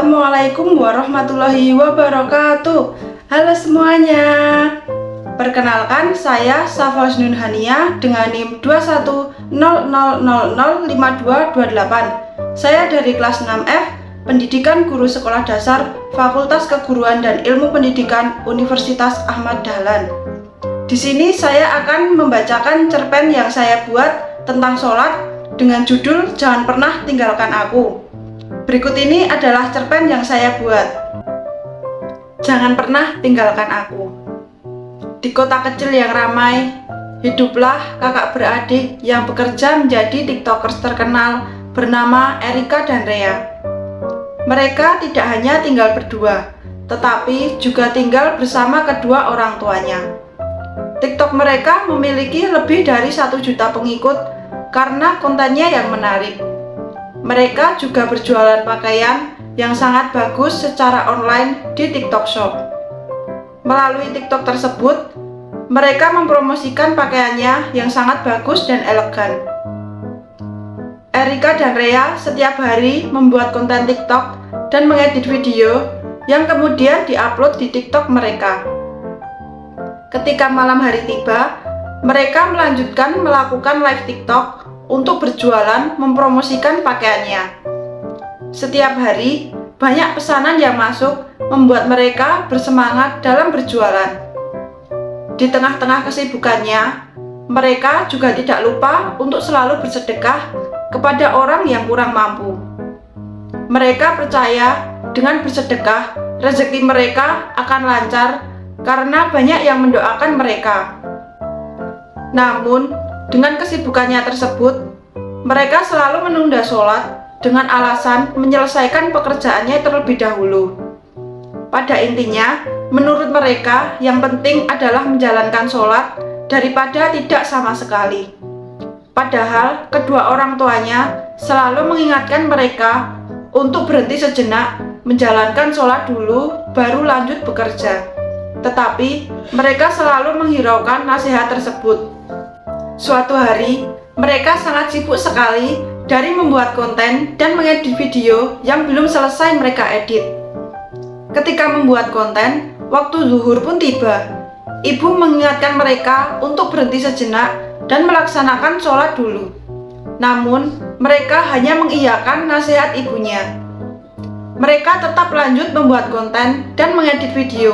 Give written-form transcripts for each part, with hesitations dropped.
Assalamualaikum warahmatullahi wabarakatuh. Halo semuanya. Perkenalkan, saya Safa Husnun Hania dengan NIM 2100005228. Saya dari kelas 6F, Pendidikan Guru Sekolah Dasar, Fakultas Keguruan dan Ilmu Pendidikan Universitas Ahmad Dahlan. Di sini saya akan membacakan cerpen yang saya buat tentang sholat dengan judul Jangan Pernah Tinggalkan Aku. Berikut ini adalah cerpen yang saya buat. Jangan pernah tinggalkan aku. Di kota kecil yang ramai, hiduplah kakak beradik yang bekerja menjadi tiktokers terkenal bernama Erika dan Rea. Mereka tidak hanya tinggal berdua, tetapi juga tinggal bersama kedua orang tuanya. TikTok mereka memiliki lebih dari 1 juta pengikut karena kontennya yang menarik. Mereka juga berjualan pakaian yang sangat bagus secara online di TikTok Shop. Melalui TikTok tersebut, mereka mempromosikan pakaiannya yang sangat bagus dan elegan. Erika dan Rea setiap hari membuat konten TikTok dan mengedit video yang kemudian diupload di TikTok mereka. Ketika malam hari tiba, mereka melanjutkan melakukan live TikTok untuk berjualan mempromosikan pakaiannya. Setiap hari, banyak pesanan yang masuk membuat mereka bersemangat dalam berjualan. Di tengah-tengah kesibukannya, mereka juga tidak lupa untuk selalu bersedekah kepada orang yang kurang mampu. Mereka percaya dengan bersedekah, rezeki mereka akan lancar karena banyak yang mendoakan mereka. Namun, dengan kesibukannya tersebut, mereka selalu menunda sholat dengan alasan menyelesaikan pekerjaannya terlebih dahulu. Pada intinya, menurut mereka yang penting adalah menjalankan sholat daripada tidak sama sekali. Padahal kedua orang tuanya selalu mengingatkan mereka untuk berhenti sejenak, menjalankan sholat dulu, baru lanjut bekerja. Tetapi mereka selalu menghiraukan nasihat tersebut. Suatu hari, mereka sangat sibuk sekali dari membuat konten dan mengedit video yang belum selesai mereka edit. Ketika membuat konten, waktu zuhur pun tiba. Ibu mengingatkan mereka untuk berhenti sejenak dan melaksanakan sholat dulu. Namun, mereka hanya mengiyakan nasihat ibunya. Mereka tetap lanjut membuat konten dan mengedit video.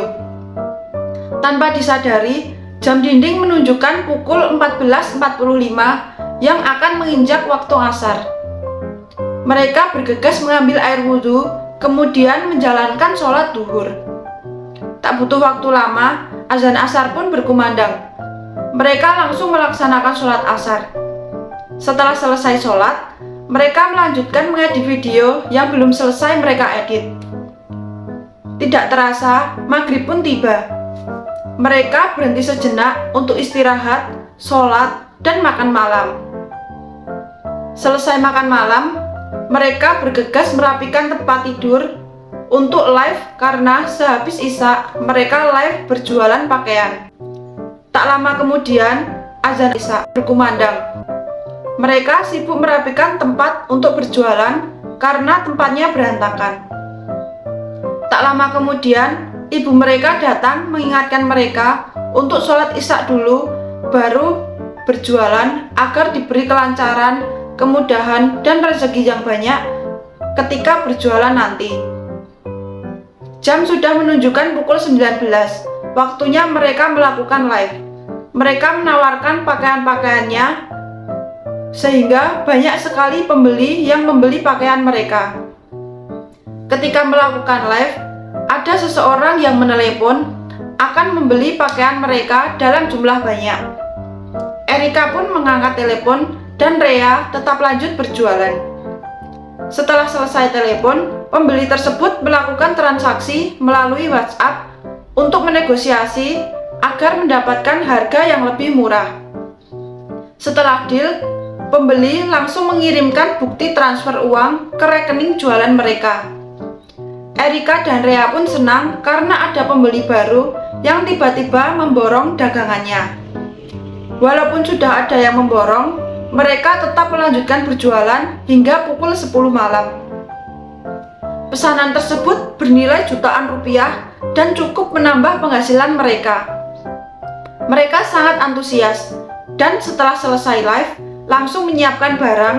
Tanpa disadari, jam dinding menunjukkan pukul 14.45 yang akan menginjak waktu asar. Mereka bergegas mengambil air wudhu, kemudian menjalankan sholat duhur. Tak butuh waktu lama, azan asar pun berkumandang. Mereka langsung melaksanakan sholat asar. Setelah selesai sholat, mereka melanjutkan mengedit video yang belum selesai mereka edit. Tidak terasa, maghrib pun tiba. Mereka berhenti sejenak untuk istirahat, sholat, dan makan malam. Selesai makan malam, mereka bergegas merapikan tempat tidur untuk live karena sehabis isya mereka live berjualan pakaian. Tak lama kemudian, azan isya berkumandang. Mereka sibuk merapikan tempat untuk berjualan karena tempatnya berantakan. Tak lama kemudian, ibu mereka datang mengingatkan mereka untuk sholat isya dulu, baru berjualan agar diberi kelancaran, kemudahan, dan rezeki yang banyak ketika berjualan nanti. Jam sudah menunjukkan pukul 19, waktunya mereka melakukan live. Mereka menawarkan pakaian-pakaiannya, sehingga banyak sekali pembeli yang membeli pakaian mereka. Ketika melakukan live, ada seseorang yang menelepon akan membeli pakaian mereka dalam jumlah banyak. Erika pun mengangkat telepon dan Rea tetap lanjut berjualan. Setelah selesai telepon, pembeli tersebut melakukan transaksi melalui WhatsApp untuk menegosiasi agar mendapatkan harga yang lebih murah. Setelah deal, pembeli langsung mengirimkan bukti transfer uang ke rekening jualan mereka. Erika dan Rea pun senang karena ada pembeli baru yang tiba-tiba memborong dagangannya. Walaupun sudah ada yang memborong, mereka tetap melanjutkan berjualan hingga pukul 10 malam. Pesanan tersebut bernilai jutaan rupiah dan cukup menambah penghasilan mereka. Mereka sangat antusias dan setelah selesai live langsung menyiapkan barang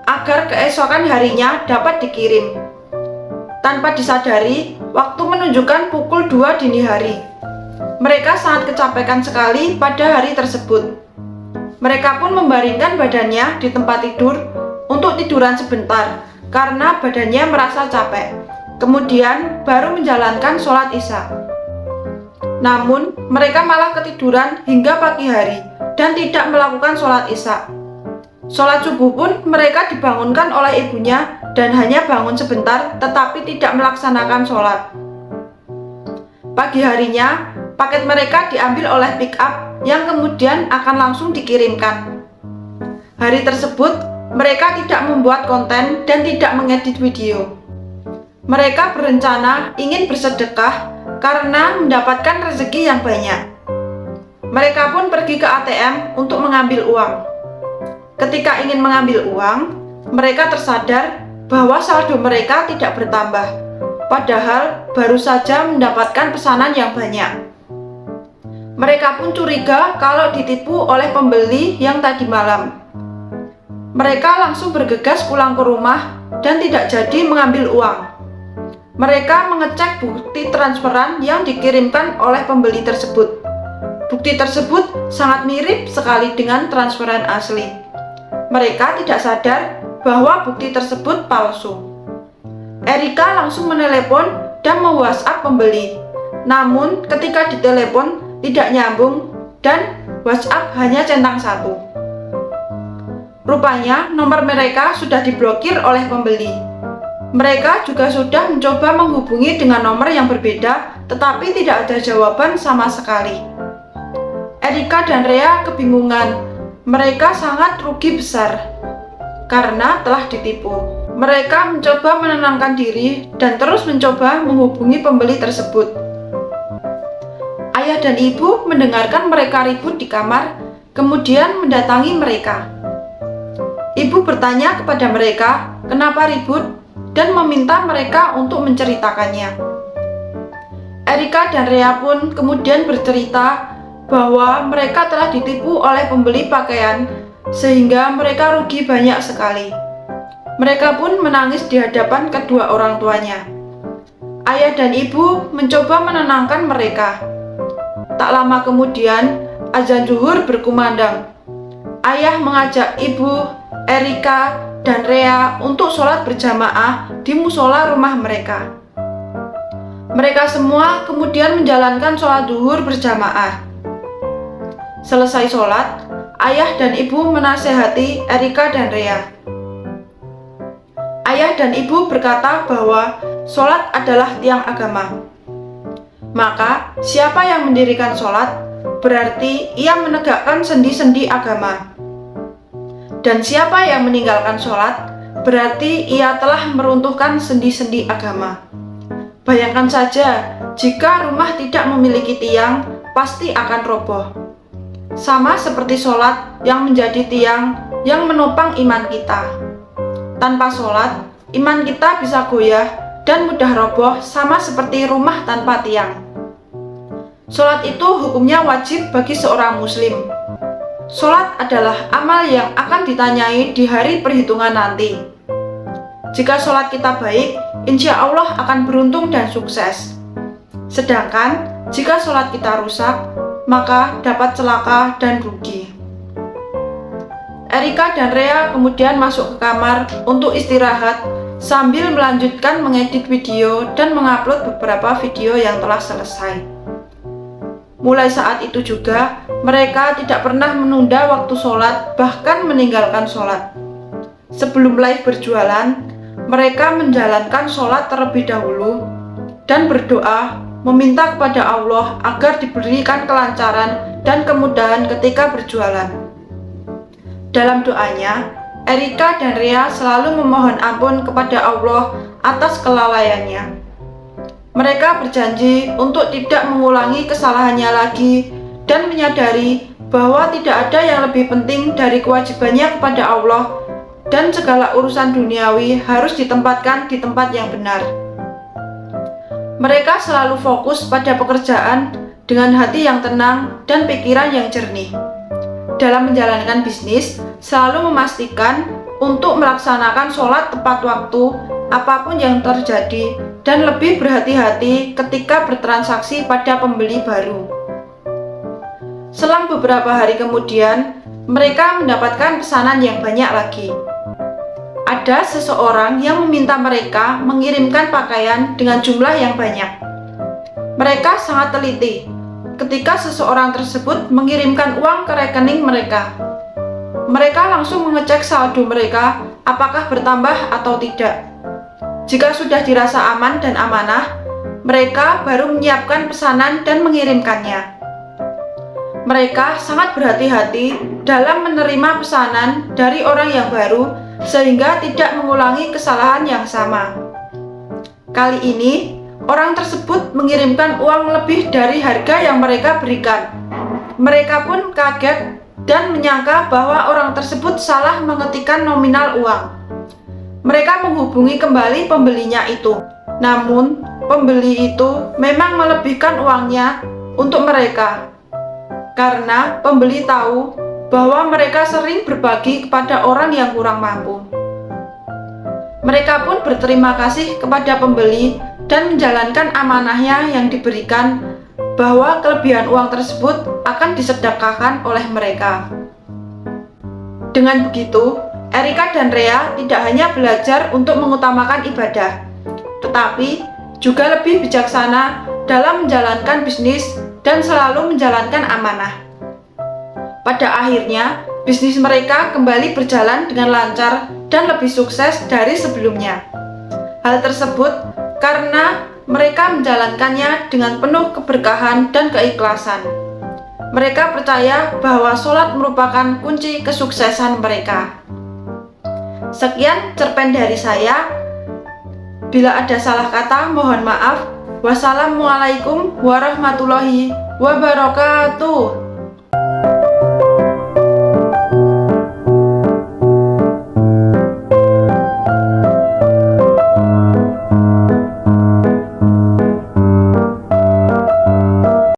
agar keesokan harinya dapat dikirim. Tanpa disadari, waktu menunjukkan pukul 2 dini hari. Mereka sangat kecapekan sekali pada hari tersebut. Mereka pun membaringkan badannya di tempat tidur untuk tiduran sebentar karena badannya merasa capek. Kemudian baru menjalankan sholat Isya. Namun, mereka malah ketiduran hingga pagi hari dan tidak melakukan sholat Isya. Sholat subuh pun mereka dibangunkan oleh ibunya dan hanya bangun sebentar tetapi tidak melaksanakan sholat. Pagi harinya, paket mereka diambil oleh pick up yang kemudian akan langsung dikirimkan. Hari tersebut, mereka tidak membuat konten dan tidak mengedit video. Mereka berencana ingin bersedekah karena mendapatkan rezeki yang banyak. Mereka pun pergi ke ATM untuk mengambil uang. Ketika ingin mengambil uang, mereka tersadar bahwa saldo mereka tidak bertambah, padahal baru saja mendapatkan pesanan yang banyak. Mereka pun curiga kalau ditipu oleh pembeli yang tadi malam. Mereka langsung bergegas pulang ke rumah dan tidak jadi mengambil uang. Mereka mengecek bukti transferan yang dikirimkan oleh pembeli tersebut. Bukti tersebut sangat mirip sekali dengan transferan asli. Mereka tidak sadar bahwa bukti tersebut palsu. Erika langsung menelepon dan me-WhatsApp pembeli. Namun ketika ditelepon tidak nyambung dan WhatsApp hanya centang satu. Rupanya nomor mereka sudah diblokir oleh pembeli. Mereka juga sudah mencoba menghubungi dengan nomor yang berbeda, tetapi tidak ada jawaban sama sekali. Erika dan Rea kebingungan. Mereka sangat rugi besar karena telah ditipu. Mereka mencoba menenangkan diri dan terus mencoba menghubungi pembeli tersebut. Ayah dan ibu mendengarkan mereka ribut di kamar, kemudian mendatangi mereka. Ibu bertanya kepada mereka, kenapa ribut? Dan meminta mereka untuk menceritakannya. Erika dan Rea pun kemudian bercerita bahwa mereka telah ditipu oleh pembeli pakaian sehingga mereka rugi banyak sekali. Mereka pun menangis di hadapan kedua orang tuanya. Ayah dan ibu mencoba menenangkan mereka. Tak lama kemudian, azan zuhur berkumandang. Ayah mengajak ibu, Erika, dan Rea untuk sholat berjamaah di musola rumah mereka. Mereka semua kemudian menjalankan sholat zuhur berjamaah. Selesai sholat, ayah dan ibu menasehati Erika dan Rea. Ayah dan ibu berkata bahwa sholat adalah tiang agama. Maka siapa yang mendirikan sholat berarti ia menegakkan sendi-sendi agama. Dan siapa yang meninggalkan sholat, berarti ia telah meruntuhkan sendi-sendi agama. Bayangkan saja, jika rumah tidak memiliki tiang, pasti akan roboh. Sama seperti sholat yang menjadi tiang yang menopang iman kita. Tanpa sholat, iman kita bisa goyah dan mudah roboh sama seperti rumah tanpa tiang. Sholat itu hukumnya wajib bagi seorang muslim. Sholat adalah amal yang akan ditanyai di hari perhitungan nanti. Jika sholat kita baik, insya Allah akan beruntung dan sukses. Sedangkan jika sholat kita rusak, maka dapat celaka dan rugi. Erika dan Rea kemudian masuk ke kamar untuk istirahat sambil melanjutkan mengedit video dan mengupload beberapa video yang telah selesai. Mulai saat itu juga, mereka tidak pernah menunda waktu sholat, bahkan meninggalkan sholat. Sebelum live berjualan, mereka menjalankan sholat terlebih dahulu dan berdoa meminta kepada Allah agar diberikan kelancaran dan kemudahan ketika berjualan. Dalam doanya, Erika dan Rea selalu memohon ampun kepada Allah atas kelalaiannya. Mereka berjanji untuk tidak mengulangi kesalahannya lagi dan menyadari bahwa tidak ada yang lebih penting dari kewajibannya kepada Allah dan segala urusan duniawi harus ditempatkan di tempat yang benar. Mereka selalu fokus pada pekerjaan dengan hati yang tenang dan pikiran yang jernih. Dalam menjalankan bisnis, selalu memastikan untuk melaksanakan sholat tepat waktu apapun yang terjadi dan lebih berhati-hati ketika bertransaksi pada pembeli baru. Selang beberapa hari kemudian, mereka mendapatkan pesanan yang banyak lagi. Ada seseorang yang meminta mereka mengirimkan pakaian dengan jumlah yang banyak. Mereka sangat teliti ketika seseorang tersebut mengirimkan uang ke rekening mereka. Mereka langsung mengecek saldo mereka apakah bertambah atau tidak. Jika sudah dirasa aman dan amanah, mereka baru menyiapkan pesanan dan mengirimkannya. Mereka sangat berhati-hati dalam menerima pesanan dari orang yang baru sehingga tidak mengulangi kesalahan yang sama. Kali ini, orang tersebut mengirimkan uang lebih dari harga yang mereka berikan. Mereka pun kaget dan menyangka bahwa orang tersebut salah mengetikkan nominal uang. Mereka menghubungi kembali pembelinya itu. Namun, pembeli itu memang melebihkan uangnya untuk mereka. Karena pembeli tahu bahwa mereka sering berbagi kepada orang yang kurang mampu. Mereka pun berterima kasih kepada pembeli dan menjalankan amanahnya yang diberikan bahwa kelebihan uang tersebut akan disedekahkan oleh mereka. Dengan begitu, Erika dan Rea tidak hanya belajar untuk mengutamakan ibadah, tetapi juga lebih bijaksana dalam menjalankan bisnis dan selalu menjalankan amanah. Pada akhirnya, bisnis mereka kembali berjalan dengan lancar dan lebih sukses dari sebelumnya. Hal tersebut karena mereka menjalankannya dengan penuh keberkahan dan keikhlasan. Mereka percaya bahwa sholat merupakan kunci kesuksesan mereka. Sekian cerpen dari saya. Bila ada salah kata, mohon maaf. Wassalamualaikum warahmatullahi wabarakatuh.